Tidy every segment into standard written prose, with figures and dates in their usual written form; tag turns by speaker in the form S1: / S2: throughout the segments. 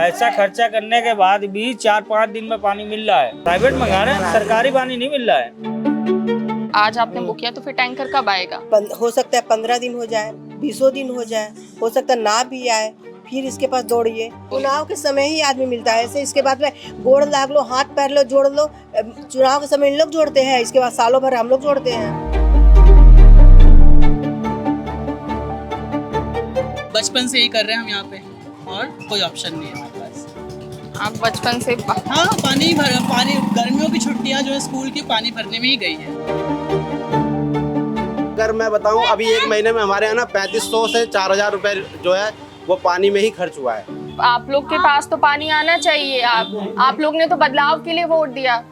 S1: पैसा खर्चा करने के बाद भी 4-5 दिन में पानी मिल रहा है। प्राइवेट मंगा रहे हैं, सरकारी पानी नहीं मिल रहा है।
S2: आज आपने बुक किया तो फिर टैंकर कब आएगा?
S3: हो सकता है 15 दिन हो जाए, 20 दिन हो जाए, हो सकता है ना भी आए, फिर इसके पास दौड़िए। चुनाव के समय ही आदमी मिलता है, ऐसे इसके बाद में गोड़ लाग लो, हाथ पैर लो, जोड़ लो। चुनाव के समय इन लोग जोड़ते हैं, इसके बाद सालों भर हम लोग जोड़ते हैं।
S4: बचपन से ही कर रहे हैं हम यहाँ पे और कोई ऑप्शन नहीं है हमारे पास।
S2: आप बचपन से
S4: हाँ, पानी गर्मियों की छुट्टियाँ जो है स्कूल की पानी भरने में ही गई है।
S5: अगर मैं बताऊं, अभी एक महीने में हमारे यहाँ ना 3500 से 4000 रुपए जो है वो पानी में ही खर्च हुआ है।
S2: आप लोग के पास तो पानी आना चाहिए। आप लोग ने तो बदलाव के लिए वोट दिया।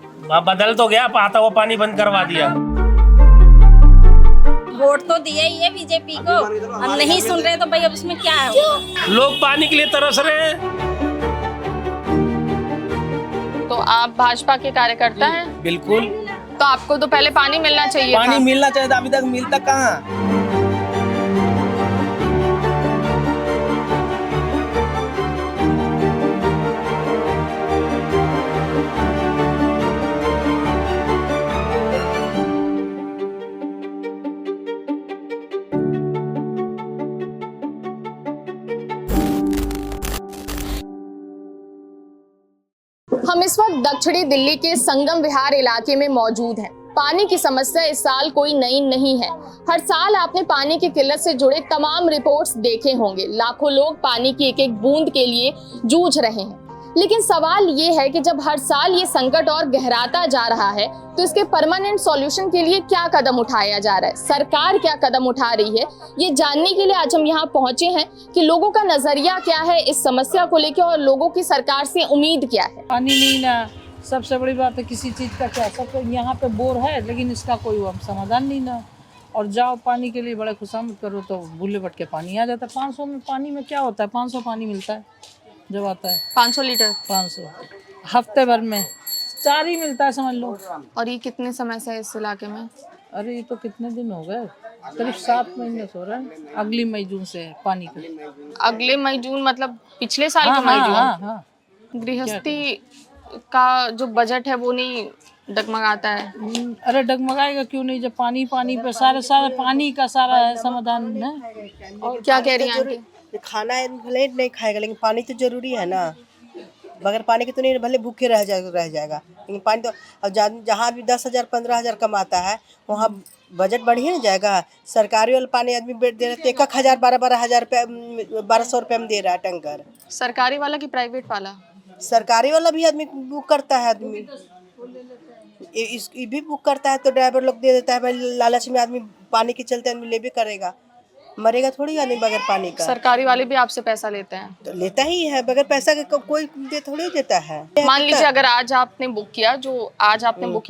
S6: बदल तो गया, आता हुआ पानी बंद करवा दिया।
S7: वोट तो दिए ही है बीजेपी को, हम नहीं सुन रहे तो भाई अब इसमें क्या है?
S6: लोग पानी के लिए तरस रहे हैं।
S2: तो आप भाजपा के कार्यकर्ता हैं?
S4: बिल्कुल,
S2: तो आपको तो पहले पानी मिलना चाहिए था।
S4: पानी मिलना चाहिए था, अभी तक मिलता कहाँ?
S2: हम इस वक्त दक्षिणी दिल्ली के संगम विहार इलाके में मौजूद हैं। पानी की समस्या इस साल कोई नई नहीं है। हर साल आपने पानी की किल्लत से जुड़े तमाम रिपोर्ट्स देखे होंगे। लाखों लोग पानी की एक एक बूंद के लिए जूझ रहे हैं। लेकिन सवाल ये है कि जब हर साल ये संकट और गहराता जा रहा है तो इसके परमानेंट सॉल्यूशन के लिए क्या कदम उठाया जा रहा है, सरकार क्या कदम उठा रही है, ये जानने के लिए आज हम यहाँ पहुंचे हैं कि लोगों का नजरिया क्या है इस समस्या को लेकर और लोगों की सरकार से उम्मीद क्या है।
S8: पानी नहीं ना, सबसे बड़ी बात है किसी चीज़ का क्या, सब यहाँ पे बोर है लेकिन इसका कोई समाधान नहीं ना। और जाओ पानी के लिए बड़े खुशामद करो तो भूले भटके पानी आ जाता है। 500 में पानी में क्या होता है, 500 पानी मिलता है जब आता है।
S2: 500 लीटर
S8: 500 हफ्ते भर में 4 ही मिलता है समझ लो।
S2: और ये कितने समय से है इस इलाके में?
S8: अरे ये तो कितने दिन हो गए, करीब 7 महीने से हो रहा है। अगली मई जून से है पानी का।
S2: अगले मई जून मतलब पिछले साल का मई जून?
S8: हाँ।
S2: गृहस्थी का जो बजट है वो नहीं डगमगाता है?
S8: अरे डगमगाएगा क्यों नहीं, जब पानी पे सारा पानी का सारा है समाधान है।
S2: और क्या कह रही हैं आंटी?
S3: खाना भले नहीं खाएगा लेकिन पानी तो जरूरी है ना। बगैर पानी के तो नहीं, भले भूखे रह जाएगा लेकिन पानी तो। अब जहाँ भी 10,000 15,000 कमाता है वहाँ बजट बढ़िया नहीं जाएगा। सरकारी वाला पानी आदमी दे रहा है 1,000 12,000 रुपये 1,200 रुपये में दे रहा है टैंकर।
S2: सरकारी वाला कि प्राइवेट वाला?
S3: सरकारी वाला भी आदमी बुक करता है, आदमी ये भी बुक करता है तो ड्राइवर लोग दे देता है। भाई लालच में आदमी पानी के चलते आदमी ले भी करेगा, मरेगा थोड़ी आदमी बगैर पानी का।
S2: सरकारी वाले भी आपसे पैसा लेते हैं?
S3: तो लेता ही है, बगैर पैसा के कोई थोड़ी देता है।
S2: मान लीजिए अगर आज आपने बुक किया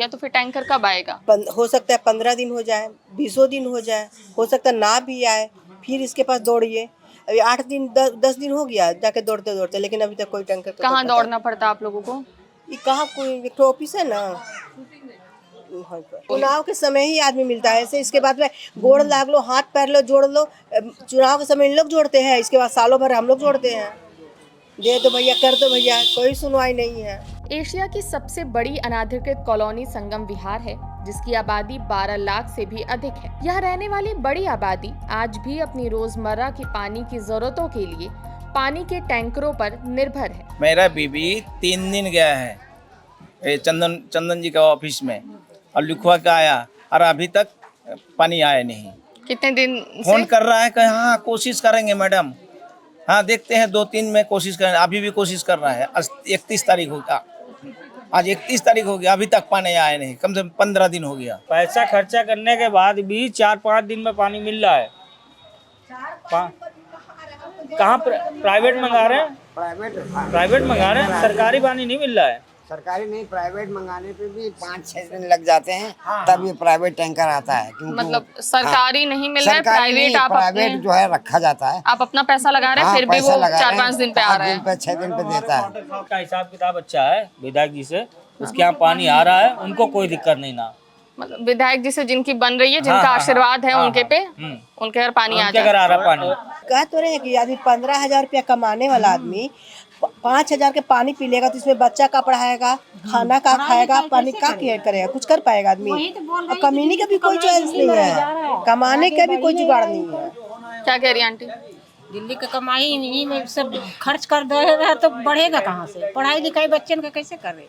S2: तो फिर टैंकर कब आएगा?
S3: हो सकता है 15 दिन हो जाए, 20 दिन हो जाए, हो सकता है ना भी आए, फिर इसके पास दौड़िए। अभी 8 दिन 10 दिन हो गया जाके दौड़ते, लेकिन अभी तक कोई टैंकर।
S2: कहाँ दौड़ना पड़ता है आप लोगों को?
S3: ये कहाँ कोई एक ऑफिस है ना, चुनाव के समय ही आदमी मिलता है, ऐसे इसके बाद में गोड़ लाग लो, हाथ पैर लो, जोड़ लो। चुनाव के समय इन लोग जोड़ते हैं, इसके बाद सालों भर हम लोग जोड़ते हैं। दे दो भैया, कर दो भैया, कोई सुनवाई नहीं है।
S2: एशिया की सबसे बड़ी अनाधिकृत कॉलोनी संगम विहार है, जिसकी आबादी 12 लाख से भी अधिक है। यहाँ रहने वाली बड़ी आबादी आज भी अपनी रोजमर्रा की पानी की जरूरतों के लिए पानी के टैंकरों पर निर्भर है।
S1: मेरा बीबी 3 दिन गया है चंदन जी का ऑफिस में और लिखवा के आया और अभी तक पानी आया नहीं।
S2: कितने दिन
S1: फोन कर रहा है कि हाँ कोशिश करेंगे मैडम, हाँ देखते हैं 2-3 में कोशिश करेंगे। अभी भी कोशिश कर रहा है। आज 31 तारीख हो गया, आज 31 तारीख हो गया, अभी तक पानी आया नहीं। कम से कम 15 दिन हो गया। पैसा खर्चा करने के बाद भी 4-5 दिन में पानी मिल रहा है। कहाँ प्राइवेट मंगा रहे हैं? प्राइवेट मंगा रहे हैं, सरकारी पानी नहीं मिल रहा है।
S9: सरकारी नहीं, प्राइवेट मंगाने पे भी 5-6 दिन लग जाते हैं, तब ये प्राइवेट टैंकर आता है।
S2: मतलब सरकारी नहीं मिल रहा है,
S9: प्राइवेट जो है रखा जाता है।
S2: आप अपना पैसा लगा रहे हैं, फिर भी वो 4-5 दिन पे आ रहा है।
S9: 6 दिन पे देता है।
S1: का हिसाब किताब अच्छा है विधायक जी से, उसके यहाँ पानी आ रहा है, उनको कोई दिक्कत नहीं ना।
S2: मतलब विधायक जी से जिनकी बन रही है, जिनका आशीर्वाद है उनके पे, उनके घर पानी आ जाए।
S1: आ रहा पानी।
S3: कह तो रहे हैं कि आदमी 15,000 रुपया कमाने वाला आदमी 5,000 के पानी पी लेगा तो इसमें बच्चा का पढ़ाएगा, खाना का खाएगा, पानी का केयर करेगा, कुछ कर पाएगा आदमी? और कमीनी का भी कोई चॉइस नहीं है, कमाने का भी कोई जुगाड़ नहीं है।
S2: क्या कह रही हैं आंटी?
S7: दिल्ली का कमाई इन्हीं में सब खर्च कर दे रहा तो बढ़ेगा कहाँ से? पढ़ाई लिखाई बच्चन का कैसे कर रहे?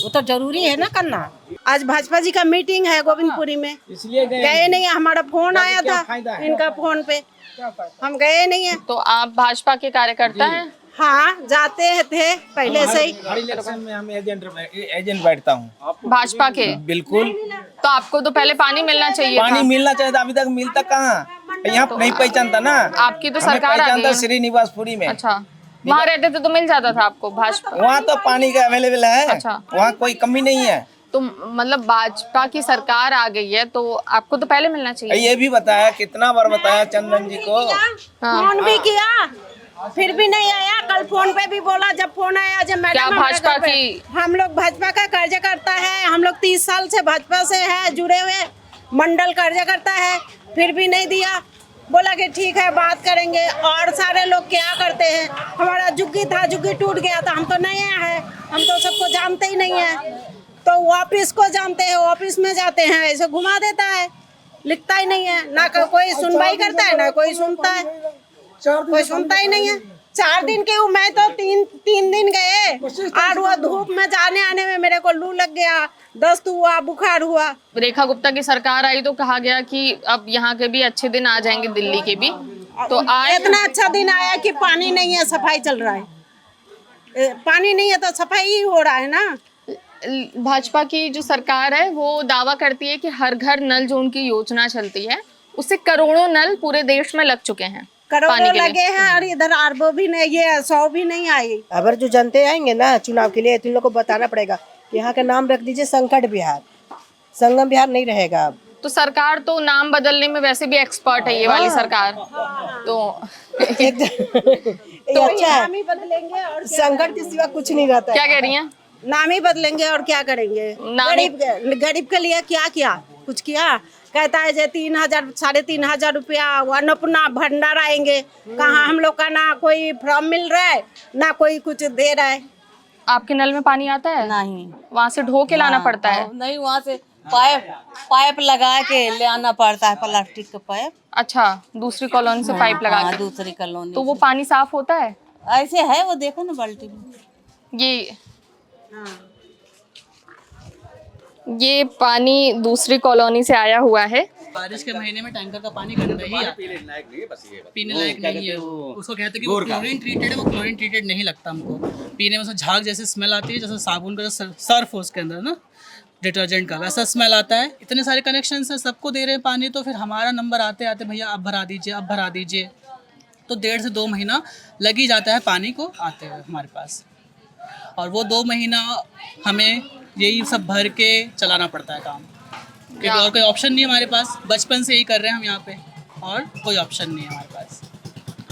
S7: वो तो जरूरी है ना करना।
S3: आज भाजपा जी का मीटिंग है गोविंदपुरी में,
S1: इसलिए
S3: गए नहीं। हमारा फोन आया था इनका फोन पे, हम गए नहीं है।
S2: तो आप भाजपा के कार्यकर्ता हैं?
S3: हाँ, जाते थे पहले से ही।
S1: हर इलेक्शन में हम एजेंट बैठता हूँ
S2: भाजपा के?
S1: बिल्कुल।
S2: तो आपको तो पहले पानी मिलना चाहिए
S1: पानी
S2: था।
S1: मिलना चाहिए था, अभी तक मिलता कहाँ? यहाँ नहीं पहचानता ना।
S2: आपकी तो सरकार आ गई है।
S1: श्रीनिवासपुरी में।
S2: अच्छा, वहाँ रहते थे तो मिल जाता था आपको भाजपा?
S1: वहाँ तो पानी का अवेलेबल है।
S2: अच्छा।
S1: वहाँ कोई कमी नहीं है।
S2: तो मतलब भाजपा की सरकार आ गई है तो आपको तो पहले मिलना चाहिए।
S1: ये भी बताया, कितना बार बताया चंदन जी को।
S3: फोन भी किया, फिर भी नहीं आया। कल फोन पे भी बोला, जब फोन आया जब मैडम
S2: क्या भाजपा की?
S3: हम लोग भाजपा का कार्यकर्ता है, हम लोग 30 साल से भाजपा से है जुड़े हुए, मंडल कार्यकर्ता है, फिर भी नहीं दिया। बोला कि ठीक है बात करेंगे। और सारे लोग क्या करते हैं, हमारा जुग्गी था, जुग्गी टूट गया था, हम तो नए हैं, हम तो सबको जानते ही नहीं है। तो ऑफिस को जानते हैं, ऑफिस में जाते हैं, ऐसे घुमा देता है, लिखता ही नहीं है, ना कोई सुनवाई करता है, ना कोई सुनता है, कोई सुनता ही नहीं है। 4 दिन की हूँ मैं, तो तीन दिन गए और वो धूप में जाने आने में मेरे को लू लग गया, दस्त हुआ, बुखार हुआ।
S2: रेखा गुप्ता की सरकार आई तो कहा गया कि अब यहाँ के भी अच्छे दिन आ जाएंगे, दिल्ली के भी। तो आए
S3: इतना अच्छा दिन आया कि पानी नहीं है, सफाई चल रहा है। पानी नहीं है तो सफाई ही हो रहा है ना।
S2: भाजपा की जो सरकार है वो दावा करती है कि हर घर नल जो उनकी योजना चलती है उससे करोड़ों नल पूरे देश में लग चुके हैं,
S3: करोड़ों लगे हैं, और इधर अरबों भी नहीं, ये 100 भी नहीं आई। अगर जो जनते आएंगे ना चुनाव के लिए तो इन लोग को बताना पड़ेगा, यहाँ का नाम रख दीजिए संकट बिहार, संगम बिहार नहीं रहेगा अब।
S2: तो सरकार तो नाम बदलने में वैसे भी एक्सपर्ट है, ये वाली सरकार तो
S3: तो अच्छा है, बदलेंगे और संकट के सिवा कुछ नहीं रहता।
S2: क्या कह रही हैं?
S3: नाम ही बदलेंगे और क्या करेंगे? गरीब के लिए क्या किया? कुछ किया? कहता है जे 3,000 3,500 रुपया अन्नपूर्णा भंडार आएंगे, कहाँ हम लोग का ना कोई फॉर्म मिल रहा है, ना कोई कुछ दे रहा है।
S2: आपके नल में पानी आता है?
S10: नहीं,
S2: वहाँ से ढो के लाना पड़ता है?
S10: नहीं, वहाँ से पाइप लगा के ले आना पड़ता है, प्लास्टिक का पाइप।
S2: अच्छा, दूसरी कॉलोनी से पाइप लगा के?
S10: दूसरी कॉलोनी।
S2: तो वो पानी साफ होता है?
S10: ऐसे है, वो देखो ना बाल्टी में।
S2: ये पानी दूसरी कॉलोनी से आया हुआ है।
S4: बारिश के महीने में टैंकर का पानी गंदा ही आता है, पीने लायक नहीं है। उसको कहते हैं कि वो क्लोरीन ट्रीटेड है, वो क्लोरीन ट्रीटेड नहीं लगता हमको। पीने में उसमें झाग जैसे स्मेल आती है, जैसे साबुन का जो सर्फ हो उसके अंदर ना, डिटर्जेंट का, वैसा स्मेल आता है। इतने सारे कनेक्शन है, सबको दे रहे हैं पानी, तो फिर हमारा नंबर आते आते भैया अब भरा दीजिए, अब भरा दीजिए, तो 1.5 से 2 महीना लग ही जाता है पानी को आते हुए हमारे पास। और वो 2 महीना हमें यही सब भर के चलाना पड़ता है काम, क्योंकि और कोई ऑप्शन नहीं है हमारे पास। बचपन से यही कर रहे हैं हम यहाँ पे, और कोई ऑप्शन नहीं है हमारे पास।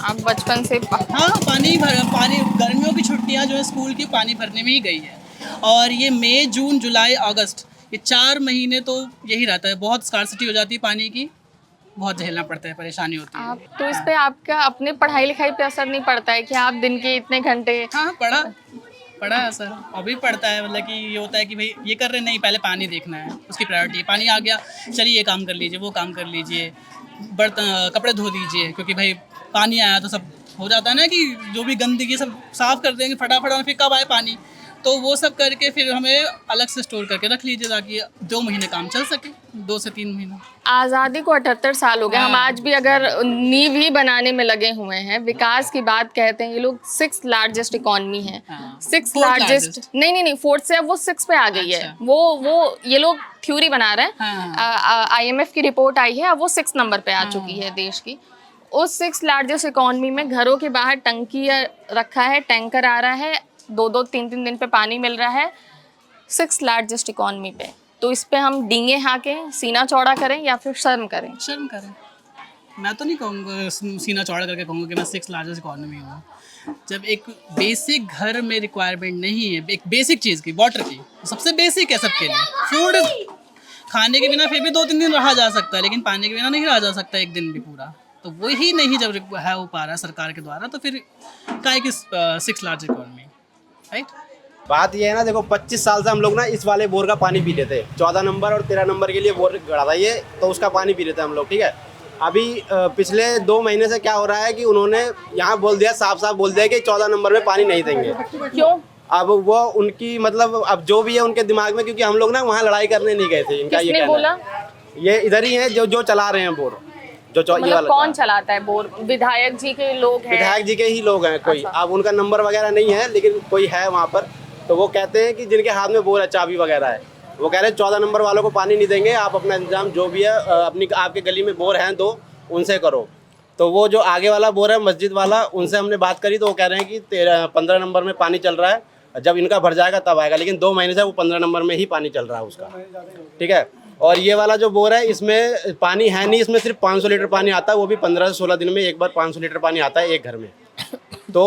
S2: आप बचपन से?
S4: हाँ, पानी गर्मियों की छुट्टियाँ जो है स्कूल की पानी भरने में ही गई है। और ये मई, जून, जुलाई, अगस्त, ये 4 महीने तो यही रहता है। बहुत स्कार्सिटी हो जाती है पानी की, बहुत झेलना पड़ता है, परेशानी होती है।
S2: आप तो इस पे आपका अपने पढ़ाई लिखाई पे असर नहीं पड़ता है कि आप दिन के इतने घंटे?
S4: हाँ, पड़ा है सर, अभी पड़ता है। मतलब कि ये होता है कि भाई ये कर रहे नहीं, पहले पानी देखना है, उसकी प्रायोरिटी। पानी आ गया, चलिए ये काम कर लीजिए, वो काम कर लीजिए, बर्तन कपड़े धो दीजिए, क्योंकि भाई पानी आया तो सब हो जाता है ना कि जो भी गंदगी सब साफ़ कर देंगे फटाफट, और फिर कब आए पानी, तो वो सब करके फिर हमें अलग से स्टोर करके रख लीजिए ताकि 2 महीने काम चल सके, 2 से 3 महीना।
S2: आज़ादी को 78 साल हो गए, हम आज भी अगर नींव ही बनाने में लगे हुए हैं। विकास की बात कहते हैं, ये लोग 6th लार्जेस्ट इकोनॉमी है। 6th लार्जेस्ट नहीं 4th से अब वो 6 पे आ गई है। वो ये लोग थ्योरी बना रहे हैं। IMF की रिपोर्ट आई है, अब वो 6 नंबर पे आ चुकी है देश की। उस 6th लार्जेस्ट इकोनॉमी में घरों के बाहर टंकी रखा है, टैंकर आ रहा है, 2-2, 3-3 दिन पे पानी मिल रहा है 6th लार्जेस्ट इकोनॉमी पे। तो इस पे हम डींगे हाँकें, सीना चौड़ा करें या फिर शर्म करें?
S4: शर्म करें। मैं तो नहीं कहूँगा सीना चौड़ा करके कहूँगा कि मैं 6th लार्जेस्ट इकोनॉमी हूँ। जब एक बेसिक घर में रिक्वायरमेंट नहीं है, एक बेसिक चीज़ की, वाटर की, सबसे बेसिक है सबके लिए। फूड खाने के बिना फिर भी 2-3 दिन रहा जा सकता है, लेकिन पानी के बिना नहीं रहा जा सकता एक दिन भी पूरा। तो वही नहीं जब है हो पा रहा है सरकार के द्वारा, तो फिर काहे की 6 लार्ज इकोनॉमी, राइट।
S5: बात ये है ना, देखो 25 साल से हम लोग ना इस वाले बोर का पानी पी रहे थे। 14 नंबर और 13 नंबर के लिए बोर गड़ा था ये, तो उसका पानी पी रहे थे हम लोग, ठीक है। अभी पिछले 2 महीने से क्या हो रहा है कि उन्होंने यहाँ बोल दिया, साफ साफ बोल दिया कि 14 नंबर में पानी नहीं देंगे।
S2: क्यों?
S5: अब वो उनकी मतलब अब जो भी है उनके दिमाग में, क्योंकि हम लोग ना वहाँ लड़ाई करने नहीं गए थे। इनका ये कहना
S2: बोला?
S5: ये इधर ही है जो चला रहे हैं बोर, जो ये
S2: मतलब
S5: वाला
S2: कौन चलाता है बोर? विधायक जी के लोग हैं?
S5: विधायक जी के ही लोग हैं कोई। अब उनका नंबर वगैरह नहीं है, लेकिन कोई है वहाँ पर। तो वो कहते हैं कि जिनके हाथ में बोर है, चाबी वगैरह है, वो कह रहे हैं 14 नंबर वालों को पानी नहीं देंगे, आप अपना इंतजाम जो भी है अपनी आपके गली में बोर हैं तो उनसे करो। तो वो जो आगे वाला बोर है मस्जिद वाला, उनसे हमने बात करी तो वो कह रहे हैं कि 15 नंबर में पानी चल रहा है, जब इनका भर जाएगा तब आएगा। लेकिन 2 महीने से वो 15 नंबर में ही पानी चल रहा है उसका, ठीक है। और ये वाला जो बोर है इसमें पानी है नहीं, इसमें सिर्फ 500 लीटर पानी आता है, वो भी 15 से 16 दिन में एक बार 500 लीटर पानी आता है एक घर में। तो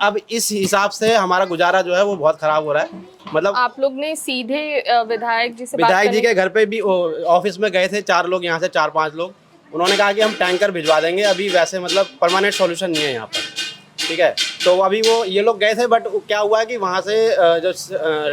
S5: अब इस हिसाब से हमारा गुजारा जो है वो बहुत खराब हो रहा है। मतलब
S2: आप लोग ने सीधे विधायक जी से
S5: विधायक जी के घर पे भी ऑफिस में गए थे 4 लोग, यहाँ से 4-5 लोग। उन्होंने कहा कि हम टैंकर भिजवा देंगे, अभी वैसे मतलब परमानेंट सॉल्यूशन नहीं है यहाँ पर, ठीक है। तो अभी वो ये लोग गए थे, बट क्या हुआ है कि वहाँ से जो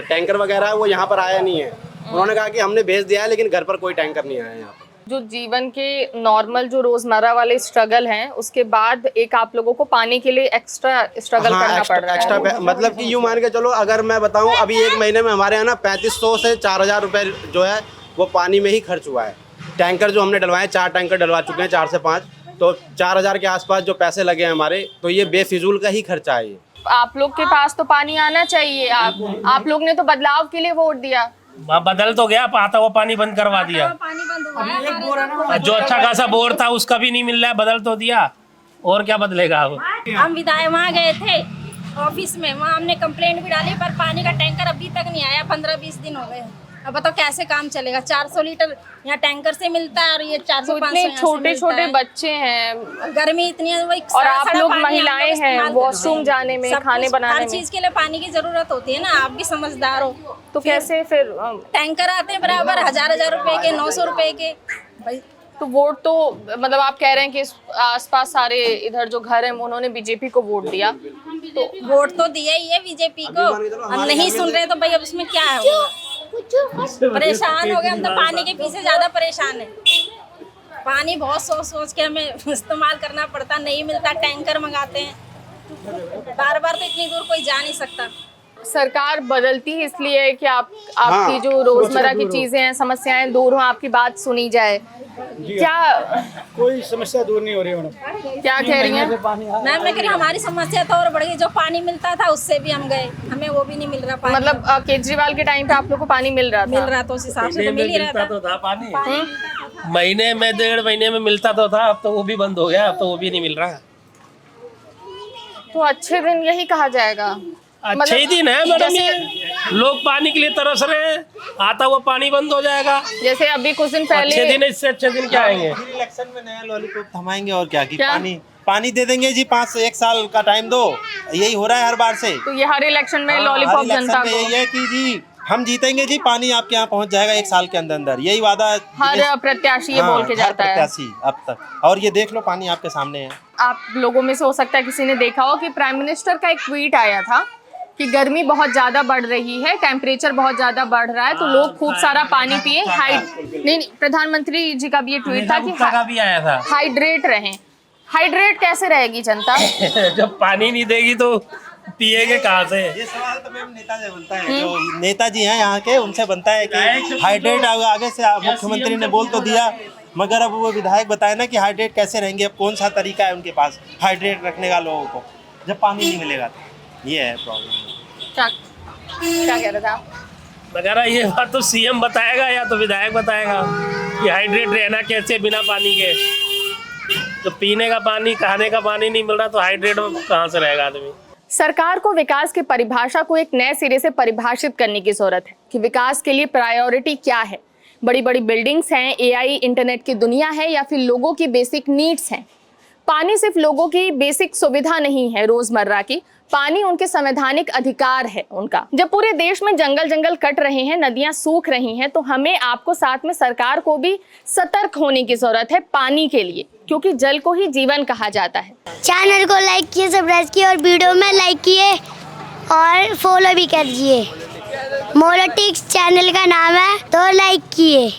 S5: टैंकर वगैरह है वो यहाँ पर आया नहीं है। उन्होंने कहा कि हमने भेज दिया है, लेकिन घर पर कोई टैंकर नहीं आया है यहाँ पर।
S2: जो जीवन के नॉर्मल जो रोजमर्रा वाले स्ट्रगल हैं, उसके बाद एक आप लोगों को पानी के लिए एक्स्ट्रा स्ट्रगल करना पड़ रहा है।
S5: मतलब कि यूँ मान के चलो, अगर मैं बताऊँ अभी 1 महीने में हमारे यहाँ ना 3500 से 4000 रुपये जो है वो पानी में ही खर्च हुआ है। टैंकर जो हमने डलवाए, 4 टैंकर डलवा चुके हैं, 4 से 5, तो 4000 के आसपास जो पैसे लगे हैं हमारे, तो ये बेफिजूल का ही खर्चा है ये।
S2: आप लोग के पास तो पानी आना चाहिए। आप लोग ने तो बदलाव के लिए वोट दिया।
S6: बदल तो गया, आता हुआ पानी बंद करवा दिया।
S7: पानी बंद हुआ है।
S6: जो अच्छा खासा बोर था उसका भी नहीं मिल रहा है, बदल तो दिया, और क्या बदलेगा अब।
S7: हम विधायक वहाँ गए थे ऑफिस में, वहाँ हमने कंप्लेंट भी डाली, पर पानी का टैंकर अभी तक नहीं आया। 15-20 दिन हो गए। अब बताओ कैसे काम चलेगा? 400 लीटर यहाँ टैंकर से मिलता है और ये 400-500
S2: छोटे छोटे बच्चे हैं,
S7: गर्मी इतनी है, वही
S2: और आप लोग महिलाएं हैं, वॉशरूम जाने में, खाने बनाने में,
S7: हर चीज के लिए पानी की जरूरत होती है ना। आप भी समझदार हो,
S2: तो कैसे फिर
S7: टैंकर आते हैं बराबर 1000 रुपए के, 900 रुपए के भाई।
S2: तो वोट तो मतलब आप कह रहे हैं कि आसपास सारे इधर जो घर हैं उन्होंने बीजेपी को वोट दिया,
S7: तो वोट तो दिया ही है बीजेपी को। हम नहीं सुन रहे तो भाई अब उसमें क्या है? परेशान हो गए हम तो, पानी के पीछे ज्यादा परेशान है। पानी बहुत सोच सोच के हमें इस्तेमाल करना पड़ता, नहीं मिलता, टैंकर मंगाते हैं। बार बार तो इतनी दूर कोई जा नहीं सकता।
S2: सरकार बदलती है इसलिए है कि आपकी जो रोजमर्रा की चीजें हैं, समस्याएं दूर हो, आपकी बात सुनी जाए। क्या
S11: कोई समस्या दूर नहीं हो रही मैडम?
S2: क्या कह रही हैं?
S7: मैम मैं कह रही हमारी समस्या तो और बढ़ गई। जो पानी मिलता था उससे भी हम गए, हमें वो भी नहीं मिल रहा पानी।
S2: मतलब केजरीवाल के टाइम पे आप लोग को पानी मिल रहा था?
S7: तो उस हिसाब से तो मिल ही रहा
S6: तो था पानी। महीने में 1.5 महीने में मिलता तो था, अब तो वो भी बंद हो गया, अब तो वो भी नहीं मिल रहा।
S2: तो अच्छे दिन यही कहा जाएगा?
S6: अच्छे ही दिन है मैडम, ये लोग पानी के लिए तरस रहे हैं, आता हुआ पानी बंद हो जाएगा।
S2: जैसे अभी कुछ दिन पहले
S6: अच्छे दिन, इससे अच्छे दिन क्या आएंगे?
S5: इलेक्शन में नया लॉलीपॉप थमाएंगे और क्या, कि पानी दे देंगे जी, 5 से 1 साल का टाइम दो, यही हो रहा है हर बार से।
S2: तो ये हर इलेक्शन में लॉलीपॉप जनता को
S5: यही है कि जी हम जीतेंगे जी, पानी आपके यहाँ पहुँच जाएगा 1 साल के अंदर अंदर, यही वादा
S2: हर प्रत्याशी ये बोल के जाता है
S5: अब तक। और ये देख लो पानी आपके सामने है।
S2: आप लोगों में से हो सकता है किसी ने देखा हो कि प्राइम मिनिस्टर का एक ट्वीट आया था कि गर्मी बहुत ज्यादा बढ़ रही है, टेम्परेचर बहुत ज्यादा बढ़ रहा है, तो लोग खूब सारा पानी पिए। नहीं, प्रधानमंत्री जी का भी ये ट्वीट था कि
S6: भी आया था,
S2: हाइड्रेट रहें। हाइड्रेट कैसे रहेगी जनता?
S6: जब पानी नहीं देगी तो पिएगे कहाँ से?
S5: ये सवाल तो मैम नेता से बनता है, जो नेताजी हैं यहाँ के, उनसे बनता है कि हाइड्रेट। आगे से मुख्यमंत्री ने बोल तो दिया, मगर अब वो विधायक बताए ना कि हाइड्रेट कैसे रहेंगे, अब कौन सा तरीका है उनके पास हाइड्रेट रखने का लोगों को, जब पानी नहीं मिलेगा। ये है प्रॉब्लम।
S2: क्या कह रहे थे आप?
S6: वगैरह ये बात तो सीएम बताएगा या तो विधायक बताएगा कि हाइड्रेट रहना कैसे बिना पानी के। तो पीने का पानी, खाने का पानी नहीं मिल रहा तो हाइड्रेट कहाँ से रहेगा आदमी?
S2: सरकार को विकास की परिभाषा को एक नए सिरे से परिभाषित करने की जरूरत है कि विकास के लिए प्रायोरिटी क्या है। बड़ी बड़ी बिल्डिंग्स हैं, एआई, इंटरनेट की दुनिया है, या फिर लोगों की बेसिक नीड्स हैं। पानी सिर्फ लोगों की बेसिक सुविधा नहीं है रोजमर्रा की, पानी उनके संवैधानिक अधिकार है उनका। जब पूरे देश में जंगल जंगल कट रहे हैं, नदियां सूख रही हैं, तो हमें आपको साथ में सरकार को भी सतर्क होने की जरूरत है पानी के लिए, क्योंकि जल को ही जीवन कहा जाता है।
S12: चैनल को लाइक किए, सब्सक्राइब किए और वीडियो में लाइक किए और फॉलो भी कर दिए। मोलोटिक्स चैनल का नाम है, तो लाइक किए।